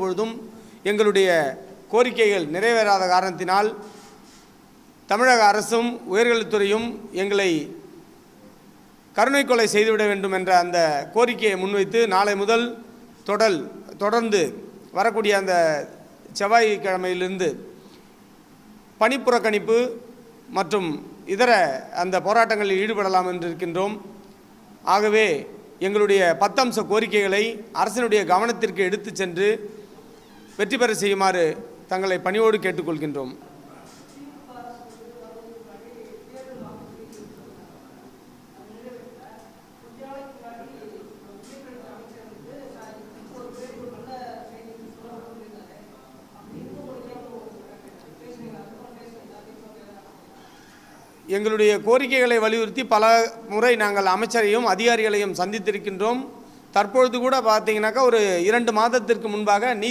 பொழுதும் எங்களுடைய கோரிக்கைகள் நிறைவேறாத காரணத்தினால் தமிழக அரசும் உயர்கல்வித்துறையும் எங்களை கருணை கொலை செய்துவிட வேண்டும் என்ற அந்த கோரிக்கையை முன்வைத்து நாளை முதல் தொடர்ந்து வரக்கூடிய அந்த செவ்வாய்க்கிழமையிலிருந்து பணிப்புறக்கணிப்பு மற்றும் இதர அந்த போராட்டங்களில் ஈடுபடலாம் என்று இருக்கின்றோம். ஆகவே எங்களுடைய 10 அம்ச கோரிக்கைகளை அரசினுடைய கவனத்திற்கு எடுத்து சென்று வெற்றி பெற செய்யுமாறு தங்களை பணியோடு கேட்டுக்கொள்கின்றோம். எங்களுடைய கோரிக்கைகளை வலியுறுத்தி பல முறை நாங்கள் அமைச்சரையும் அதிகாரிகளையும் சந்தித்திருக்கின்றோம். தற்பொழுது கூட பார்த்தீங்கன்னாக்கா ஒரு 2 மாதத்திற்கு முன்பாக